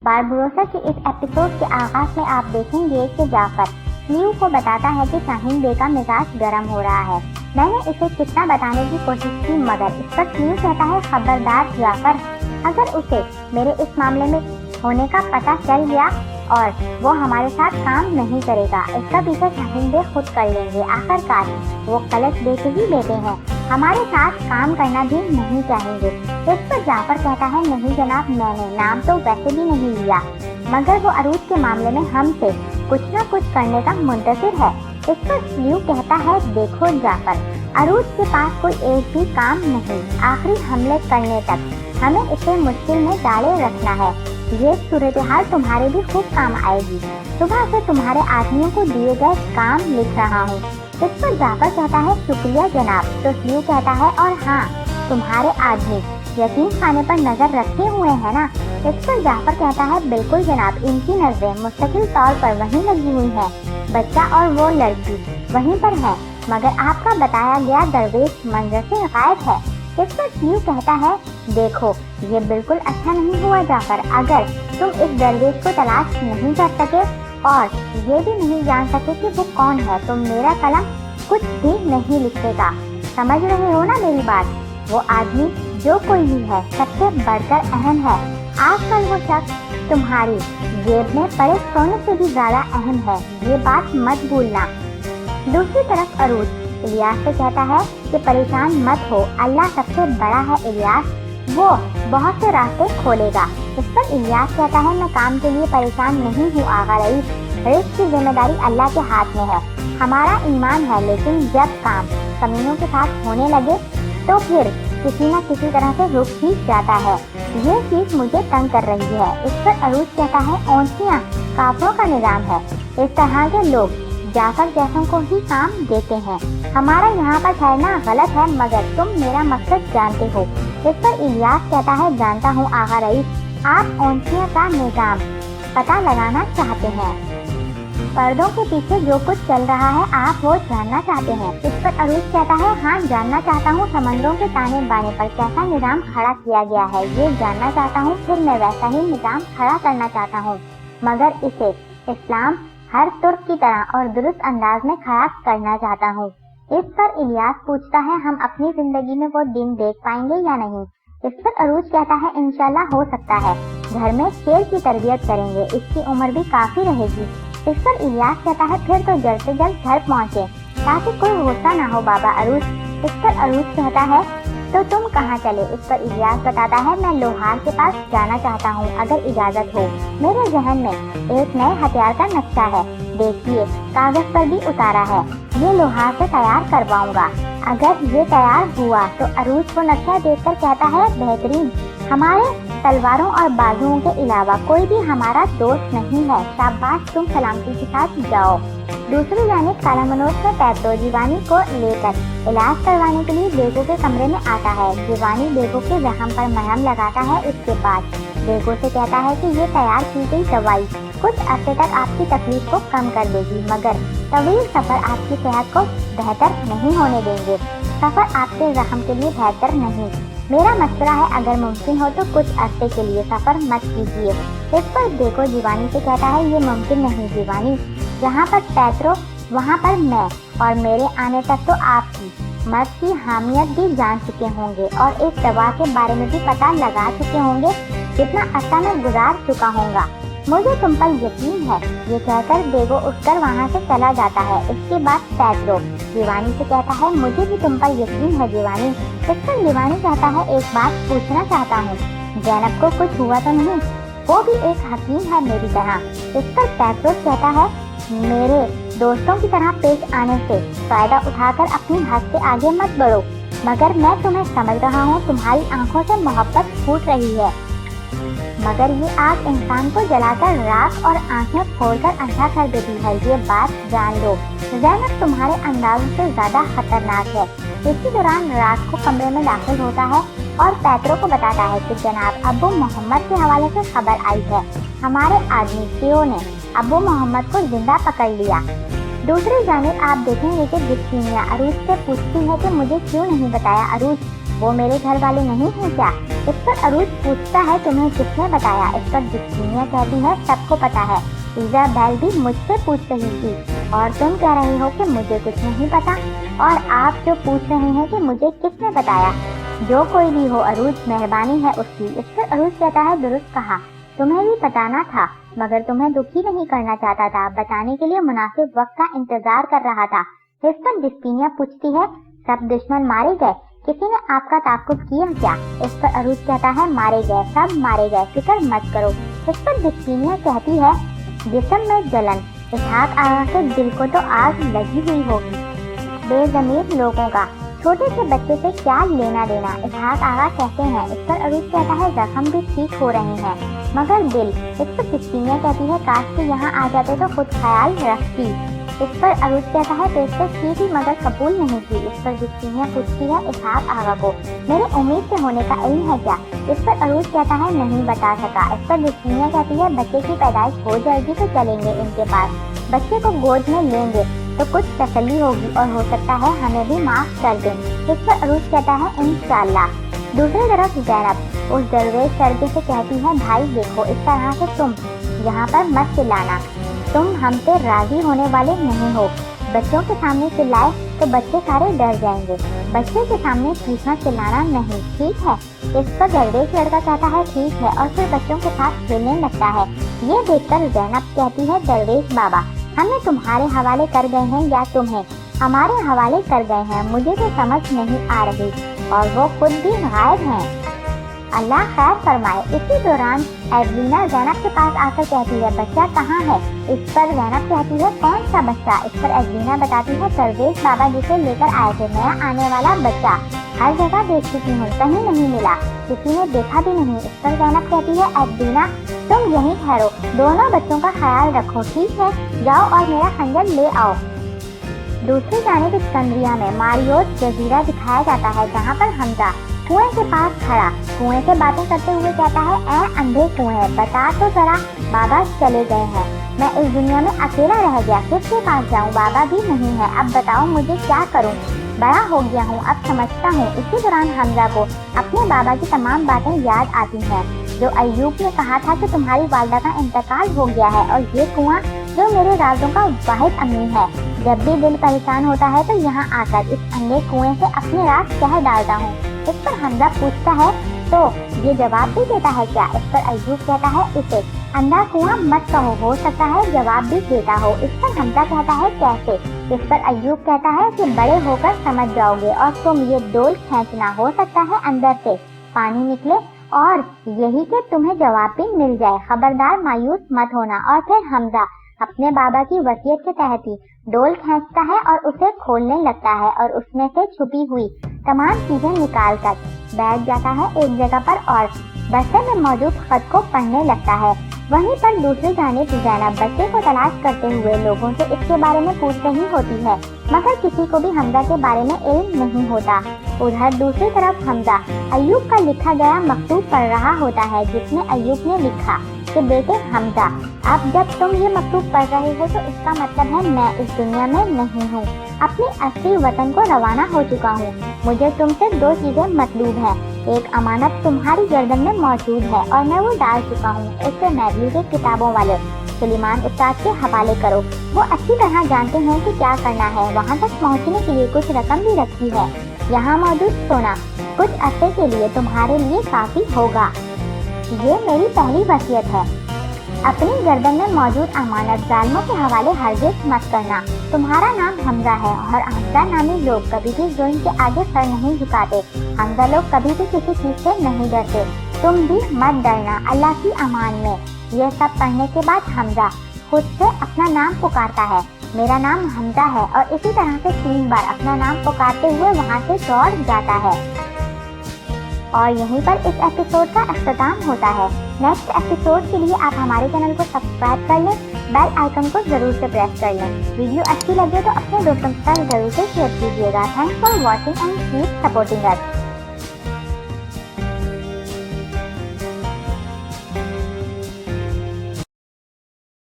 Barbarossa के इस episode के आगाज में आप देखेंगे कि जाफर लियू को बताता है कि शाहीन बे का मिजाज गर्म हो रहा है। मैंने इसे कितना बताने की कोशिश की मगर इस पर लियू कहता है, खबरदार जाफर, अगर उसे मेरे इस मामले में होने का पता चल गया और वो हमारे साथ काम नहीं करेगा, इसका पीछा शाहीन बे खुद कर लेंगे। आखिरकार वो कलश बेटे ही बेटे हैं, हमारे साथ काम करना भी नहीं चाहेंगे। इस पर जाफर कहता है, नहीं जनाब, मैंने नाम तो वैसे भी नहीं लिया, मगर वो अरूज के मामले में हमसे कुछ न कुछ करने का मुंतज़िर है। इस पर लियू कहता है, देखो जाफर, अरूज के पास कोई एक भी काम नहीं, आखिरी हमले करने तक हमें इसे मुश्किल में डाले रखना है। ये सूरत-ए-हाल तुम्हारे भी खूब काम आएगी। सुबह से तुम्हारे आदमियों को दिए गए काम लिख रहा हूँ। इस पर जाफर कहता है, शुक्रिया जनाब। तो लियू कहता है, और हाँ, तुम्हारे आदमी यतीम खाने पर नजर रखे हुए हैं ना? इस पर जाफर कहता है, बिल्कुल जनाब, इनकी नजरें मुस्तकिल तौर पर वहीं लगी हुई हैं। बच्चा और वो लड़की वहीं पर है, मगर आपका बताया गया दरवेश मंजर से गायब है। इस पर लियू कहता है, देखो, ये बिल्कुल अच्छा नहीं हुआ जाफर, अगर तुम इस दरवेश को तलाश नहीं कर सके और ये भी नहीं जान सके कि वो कौन है, तो मेरा कलम कुछ भी नहीं लिखेगा। समझ रहे हो ना मेरी बात? वो आदमी जो कोई भी है, सबसे बढ़कर अहम है। आजकल वो शख्स तुम्हारी जेब में पड़े सोने से भी ज्यादा अहम है, ये बात मत भूलना। दूसरी तरफ अरूज इलियास से कहता है कि परेशान मत हो, अल्लाह सबसे बड़ा है इलियास, वो बहुत से रास्ते खोलेगा। इस पर इलियास कहता है, मैं काम के लिए परेशान नहीं हूँ आगा रईस, रिस्क की जिम्मेदारी अल्लाह के हाथ में है। हमारा ईमान है, लेकिन जब काम कमीनों के साथ होने लगे तो फिर किसी न किसी तरह से रुक ही जाता है। ये चीज मुझे तंग कर रही है। इस पर अरूज कहता है, औंसियां काफिरों का निजाम है, इस तरह के लोग जाफर जैसों को ही काम देते हैं। हमारा यहाँ पर ठहरना गलत है, मगर तुम मेरा मकसद जानते हो। इस पर इलियास कहता है, जानता हूँ आगा रईस, आप औंसिया का निजाम पता लगाना चाहते हैं, पर्दों के पीछे जो कुछ चल रहा है आप वो जानना चाहते हैं। इस पर अरूज कहता है, हाँ जानना चाहता हूँ, समंदरों के ताने बाने पर कैसा निजाम खड़ा किया गया है ये जानना चाहता हूँ, फिर मैं वैसा ही निजाम खड़ा करना चाहता हूँ, मगर इसे इस्लाम हर तुर्क की तरह और दुरुस्त अंदाज में खड़ा करना चाहता हूँ। इस पर इलियास पूछता है, हम अपनी जिंदगी में वो दिन देख पाएंगे या नहीं? इस पर अरूज कहता है, इंशाल्लाह हो सकता है, घर में शेर की तरबियत करेंगे, इसकी उम्र भी काफी रहेगी। इस पर इलियास कहता है, फिर तो जल्द से जल्द घर पहुँचे ताकि कोई गुस्सा ना हो बाबा अरूज। इस पर अरूज कहता है, तो तुम कहाँ चले? इस पर इलियास बताता है, मैं लोहार के पास जाना चाहता हूँ, अगर इजाजत हो। मेरे जहन में एक नए हथियार का नक्शा है, देखिए कागज पर भी उतारा है, ये लोहार से तैयार करवाऊंगा। अगर ये तैयार हुआ तो अरूज को नक्शा देखकर कहता है, बेहतरीन, हमारे तलवारों और बाजुओं के अलावा कोई भी हमारा दोस्त नहीं है, शाबाश, तुम सलामती के साथ जाओ। दूसरी जानिब कालामनोज में पैट्रो जीवानी को लेकर इलाज करवाने के लिए बेगो के कमरे में आता है। जीवानी बेगो के जख्म पर मरहम लगाता है। इसके बाद बेगो से कहता है कि ये तैयार की गई दवाई कुछ अरसे तक आपकी तकलीफ को कम कर देगी, मगर तवील सफर आपकी सेहत को बेहतर नहीं होने देंगे। सफर आपके जख्म के लिए बेहतर नहीं। मेरा मशवरा है, अगर मुमकिन हो तो कुछ अरसे के लिए सफर मत कीजिए। इस पर बेगो जीवानी से कहता है, ये मुमकिन नहीं जीवानी, जहाँ पर पैट्रो वहाँ पर मैं, और मेरे आने तक तो आपकी मर्द की हामियत भी जान चुके होंगे और एक दवा के बारे में भी पता लगा चुके होंगे, जितना अरसा मैं गुजार चुका होगा। मुझे तुम पर यकीन है। ये कहकर बेगो उठकर वहाँ से चला जाता है। इसके बाद पैट्रो जीवानी से कहता है, मुझे भी तुम पर यकीन है जीवानी। इस पर जीवानी कहता है, एक बात पूछना चाहता हूँ, जैनब को कुछ हुआ तो नहीं? वो भी एक हकीम है मेरी तरह। इस पर पैट्रो कहता है, मेरे दोस्तों की तरह पेश आने से फायदा उठाकर अपनी हद से आगे मत बढ़ो, मगर मैं तुम्हें समझ रहा हूँ, तुम्हारी आंखों से मोहब्बत फूट रही है, मगर ये आग इंसान को जलाकर राख और आंखें फोड़कर अंधा कर देती है, ये बात जान लो। ज़ैनब तुम्हारे अंदाज़ों से ज्यादा खतरनाक है। इसी दौरान रात को कमरे में दाखिल होता है और पैट्रो को बताता है कि जनाब अबू मोहम्मद के हवाले से खबर आई है, हमारे आदमी सीओ ने अबू मोहम्मद को जिंदा पकड़ लिया। दूसरी जानिब आप देखेंगे कि बिस्मिया अरूज से पूछती है कि मुझे क्यों नहीं बताया अरूज, वो मेरे घर वाले नहीं हैं क्या? इस पर अरूज पूछता है तुम्हें किसने बताया? इस पर जिस्तीनिया कहती है सबको पता है, इजाबेल भी मुझसे पूछ रही थी और तुम कह रही हो कि मुझे कुछ नहीं पता, और आप जो पूछ रहे हैं कि मुझे किसने बताया। जो कोई भी हो अरूज, मेहरबानी है उसकी। इस पर अरूज कहता है दुरुस्त कहा, तुम्हें भी बताना था मगर तुम्हें दुखी नहीं करना चाहता था, बताने के लिए मुनासिब वक्त का इंतजार कर रहा था। इस पर जिस्तीनिया पूछती है सब दुश्मन मारे गए, किसी ने आपका ताक़ुब किया क्या? इस पर अरूज कहता है मारे गए, सब मारे गए, फिक्र मत करो। इस पर जिस्तीनिया कहती है जिस्म में जलन, इसहाक आगा के दिल को तो आग लगी हुई होगी। बेज़मीर लोगों का छोटे से बच्चे से क्या लेना देना, इसहाक आगा कहते हैं। इस पर अरूज कहता है जख्म भी ठीक हो रहे हैं मगर दिल। इस पर जिस्तीनिया कहती है काश के यहाँ आ जाते तो खुद ख्याल रखती। इस पर अरूज कहता है पेशकश की थी मगर कबूल नहीं की। इस पर जिस्तीनिया पूछती है इसहाक आगा को मेरे उम्मीद से होने का इल्म है क्या? इस पर अरूज कहता है नहीं बता सका। इस पर जिस्तीनिया कहती है बच्चे की पैदाइश हो जाएगी तो चलेंगे इनके पास, बच्चे को गोद में लेंगे तो कुछ तसल्ली होगी और हो सकता है हमें भी माफ कर दें। इस पर अरूज कहता है इंशाअल्लाह। दूसरी तरफ ज़ैनब उस दरवेश लड़के से कहती है भाई देखो इस तरह से तुम यहाँ पर मत चिल्लाना, तुम हमसे राजी होने वाले नहीं हो। बच्चों के सामने चिल्लाए तो बच्चे सारे डर जाएंगे, बच्चे के सामने चीखना चिल्लाना नहीं, ठीक है? इस पर दरवेश लड़का कहता है ठीक है और फिर बच्चों के साथ खेलने लगता है। ये देखकर ज़ैनब कहती है दरवेश बाबा हमें तुम्हारे हवाले कर गए हैं या तुम्हें हमारे हवाले कर गए हैं, मुझे तो समझ नहीं आ रही, और वो खुद भी गायब हैं। अल्लाह खैर फरमाए। इसी दौरान एवलीना ज़ैनब के पास आकर कहती है बच्चा कहाँ है? इस पर ज़ैनब कहती है कौन सा बच्चा? इस पर एवलीना बताती है दरवेश बाबा जिसे लेकर आए थे, नया आने वाला बच्चा, हर जगह देख चुकी हूँ, कहीं नहीं मिला, किसी ने देखा भी नहीं। इस पर ज़ैनब कहती है एवलीना तुम यहीं ठहरो, दोनों बच्चों का ख्याल रखो, ठीक है? जाओ और मेरा खंजर ले आओ। दूसरी जानिब सिकंदरिया में मारियोस जजीरा दिखाया जाता है जहाँ पर हमजा कुएं के पास खड़ा कुएं से बातें करते हुए कहता है ऐ अंधे कुएं बता तो जरा, बाबा चले गए हैं, मैं इस दुनिया में अकेला रह गया, किसके पास जाऊं? बाबा भी नहीं है, अब बताओ मुझे क्या करूं? बड़ा हो गया हूँ, अब समझता हूँ। इसी दौरान हमजा को अपने बाबा की तमाम बातें याद आती हैं जो अय्यूब ने कहा था कि तुम्हारी वालिदा का इंतकाल हो गया है और ये कुआं जो मेरे राजों का वाहिद अमीन है, जब भी दिल परेशान होता है तो यहाँ आकर इस अंधे कुएं से अपने राज कह डालता हूँ। इस पर हमजा पूछता है तो ये जवाब भी देता है क्या? इस पर अय्यूब कहता है इसे अंधा कुआं मत कहो, हो सकता है जवाब भी देता हो। इस पर हमजा कहता है कैसे? इस पर अय्यूब कहता है कि बड़े होकर समझ जाओगे और तुम ये डोल खींचना, हो सकता है अंदर से पानी निकले और यही कि तुम्हें जवाब भी मिल जाए, खबरदार मायूस मत होना। और फिर हमजा अपने बाबा की वसीयत के तहत ही डोल खींचता है और उसे खोलने लगता है और उसमें से छुपी हुई तमाम चीजें निकाल कर बैठ जाता है एक जगह पर और बस्ते में मौजूद खत को पढ़ने लगता है। वहीं पर दूसरी जानिब ज़ैनब बच्चे को तलाश करते हुए लोगों से इसके बारे में पूछ रही होती है मगर किसी को भी हमजा के बारे में इल्म नहीं होता। उधर दूसरी तरफ हमजा अय्यूब का लिखा गया मकतूब पढ़ रहा होता है जिसमें अय्यूब ने लिखा कि बेटे हमजा, अब जब तुम ये मकतूब पढ़ रहे हो तो इसका मतलब है मैं इस दुनिया में नहीं हूँ, अपने असली वतन को रवाना हो चुका हूँ। मुझे तुमसे दो चीजें मतलूब है, एक अमानत तुम्हारी गर्दन में मौजूद है और मैं वो डाल चुका हूँ, इसे मैगली के किताबों वाले सुलेमान उस्ताद के हवाले करो, वो अच्छी तरह जानते हैं कि क्या करना है। वहाँ तक पहुँचने के लिए कुछ रकम भी रखी है, यहाँ मौजूद सोना कुछ अरसे के लिए तुम्हारे लिए काफी होगा। ये मेरी पहली वसीयत है, अपनी गर्दन में मौजूद अमानत जालिमों के हवाले हरगिज़ मत करना। तुम्हारा नाम हमजा है और हमजा नामी लोग कभी भी जुल्म के आगे सर नहीं झुकाते। हमजा लोग कभी भी किसी चीज से नहीं डरते, तुम भी मत डरना, अल्लाह की अमान में। यह सब पढ़ने के बाद हमजा खुद से अपना नाम पुकारता है, मेरा नाम हमजा है, और इसी तरह से 3 बार अपना नाम पुकारते हुए वहाँ से दौड़ जाता है। और यहीं पर इस एपिसोड का अख्ताम होता है। नेक्स्ट एपिसोड के लिए आप हमारे चैनल को सब्सक्राइब कर लें, बेल आइकन को जरूर से प्रेस कर लें। वीडियो अच्छी लगे तो अपने दोस्तों के साथ जरूर से शेयर कीजिएगा। Thanks for watching and keep supporting us.